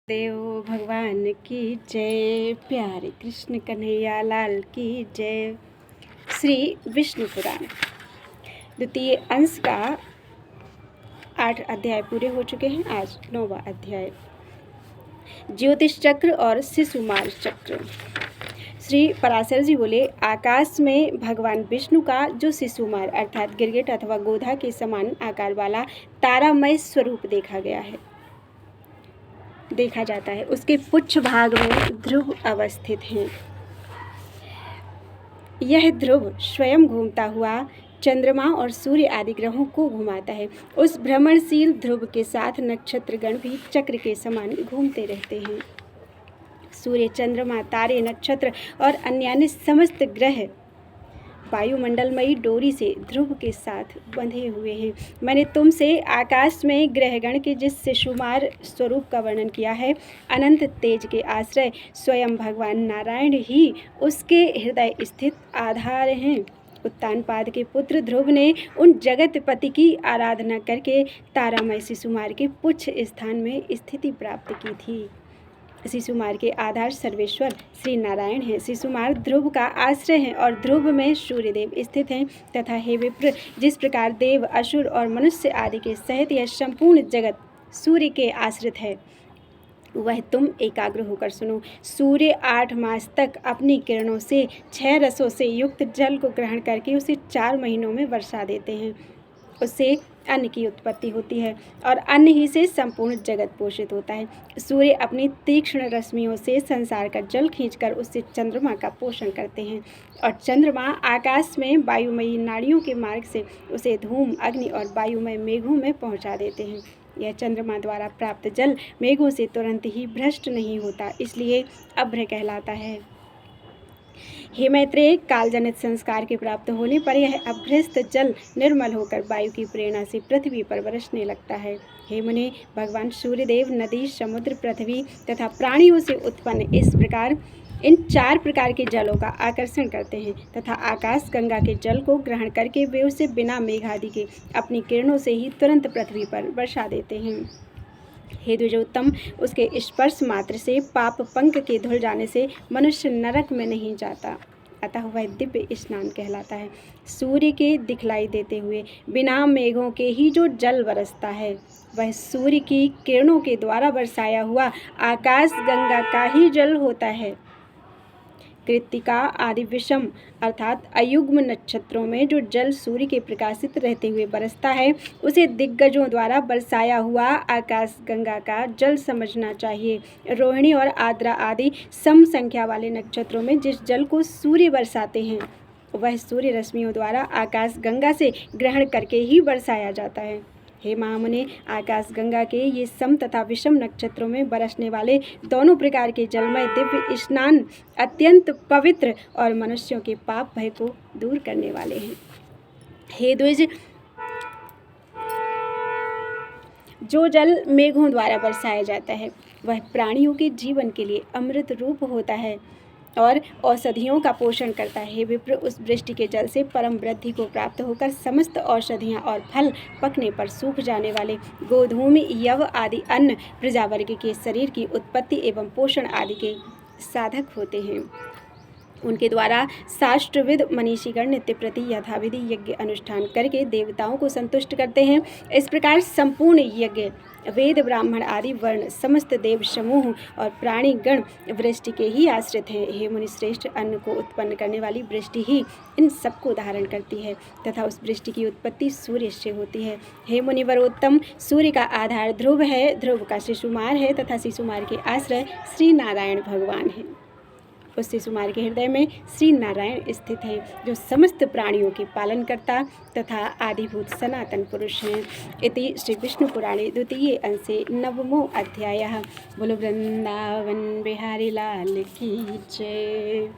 देव भगवान की जय। प्यारे कृष्ण कन्हैया लाल की जय। श्री विष्णु पुराण द्वितीय अंश का 8 अध्याय पूरे हो चुके हैं। आज 9वां अध्याय ज्योतिष चक्र और शिशुमार चक्र। श्री पराशर जी बोले, आकाश में भगवान विष्णु का जो शिशुमार अर्थात गिरगिट अथवा गोधा के समान आकार वाला तारामय स्वरूप देखा जाता है, उसके पुच्छ भाग में ध्रुव अवस्थित हैं। यह ध्रुव स्वयं घूमता हुआ चंद्रमा और सूर्य आदि ग्रहों को घुमाता है। उस भ्रमणशील ध्रुव के साथ नक्षत्रगण भी चक्र के समान घूमते रहते हैं। सूर्य, चंद्रमा, तारे, नक्षत्र और अन्य समस्त ग्रह वायुमंडलमयी डोरी से ध्रुव के साथ बंधे हुए हैं। मैंने तुमसे आकाश में ग्रहगण के जिस शिशुमार स्वरूप का वर्णन किया है, अनंत तेज के आश्रय स्वयं भगवान नारायण ही उसके हृदय स्थित आधार हैं। उत्तानपाद के पुत्र ध्रुव ने उन जगतपति की आराधना करके तारामय शिशुमार के पुच्छ स्थान में स्थिति प्राप्त की थी। शिशुमार के आधार सर्वेश्वर श्री नारायण हैं। शिशुमार ध्रुव का आश्रय है और ध्रुव में सूर्यदेव स्थित हैं। तथा हे विप्र, जिस प्रकार देव, असुर और मनुष्य आदि के सहित यह संपूर्ण जगत सूर्य के आश्रित है, वह तुम एकाग्र होकर सुनो। सूर्य 8 मास तक अपनी किरणों से 6 रसों से युक्त जल को ग्रहण करके उसे 4 महीनों में वर्षा देते हैं। उससे अन्न की उत्पत्ति होती है और अन्न ही से संपूर्ण जगत पोषित होता है। सूर्य अपनी तीक्ष्ण रश्मियों से संसार का जल खींचकर उससे चंद्रमा का पोषण करते हैं और चंद्रमा आकाश में वायुमयी नाड़ियों के मार्ग से उसे धूम, अग्नि और वायुमय मेघों में पहुंचा देते हैं। यह चंद्रमा द्वारा प्राप्त जल मेघों से तुरंत ही भ्रष्ट नहीं होता, इसलिए अभ्र कहलाता है। हे मैत्रेय, कालजनित संस्कार के प्राप्त होने पर यह अभ्यस्त जल निर्मल होकर वायु की प्रेरणा से पृथ्वी पर बरसने लगता है। हे मुने, भगवान सूर्यदेव नदी, समुद्र, पृथ्वी तथा प्राणियों से उत्पन्न इन 4 प्रकार के जलों का आकर्षण करते हैं तथा आकाश गंगा के जल को ग्रहण करके वे उसे बिना मेघादि के अपनी किरणों से ही तुरंत पृथ्वी पर वर्षा देते हैं। हे द्विजोत्तम, उसके स्पर्श मात्र से पाप पंख के धुल जाने से मनुष्य नरक में नहीं जाता, अतः वह दिव्य स्नान कहलाता है। सूर्य के दिखलाई देते हुए बिना मेघों के ही जो जल बरसता है, वह सूर्य की किरणों के द्वारा बरसाया हुआ आकाश गंगा का ही जल होता है। कृत्तिका आदि विषम अर्थात अयुग्म नक्षत्रों में जो जल सूर्य के प्रकाशित रहते हुए बरसता है, उसे दिग्गजों द्वारा बरसाया हुआ आकाश गंगा का जल समझना चाहिए। रोहिणी और आद्रा आदि सम संख्या वाले नक्षत्रों में जिस जल को सूर्य बरसाते हैं, वह सूर्य रश्मियों द्वारा आकाश गंगा से ग्रहण करके ही बरसाया जाता है। हे महामुने, आकाश गंगा के ये सम तथा विषम नक्षत्रों में बरसने वाले दोनों प्रकार के जलमय दिव्य स्नान अत्यंत पवित्र और मनुष्यों के पाप भय को दूर करने वाले हैं। हे द्विज, जो जल मेघों द्वारा बरसाया जाता है, वह प्राणियों के जीवन के लिए अमृत रूप होता है और औषधियों का पोषण करता है। हे विप्र, उस वृष्टि के जल से परम वृद्धि को प्राप्त होकर समस्त औषधियाँ और फल पकने पर सूख जाने वाले गोधूम, यव आदि अन्न प्रजावर्ग के शरीर की उत्पत्ति एवं पोषण आदि के साधक होते हैं। उनके द्वारा शास्त्रविद मनीषीगण नित्य प्रति यथाविधि यज्ञ अनुष्ठान करके देवताओं को संतुष्ट करते हैं। इस प्रकार संपूर्ण यज्ञ, वेद, ब्राह्मण आदि वर्ण, समस्त देव समूह और प्राणीगण वृष्टि के ही आश्रित हैं। हे मुनि श्रेष्ठ, अन्न को उत्पन्न करने वाली वृष्टि ही इन सबको धारण करती है तथा उस वृष्टि की उत्पत्ति सूर्य से होती है। हे मुनिवरोत्तम, सूर्य का आधार ध्रुव है, ध्रुव का शिशुमार है तथा शिशुमार के आश्रय श्री नारायण भगवान हैं। उस शिशुमार के हृदय में श्री नारायण स्थित हैं, जो समस्त प्राणियों के पालनकर्ता तथा आदिभूत सनातन पुरुष हैं। इति श्री विष्णु पुराणे द्वितीय अंशे 9वां अध्यायः। बोलो वृंदावन बिहारी लाल की जय।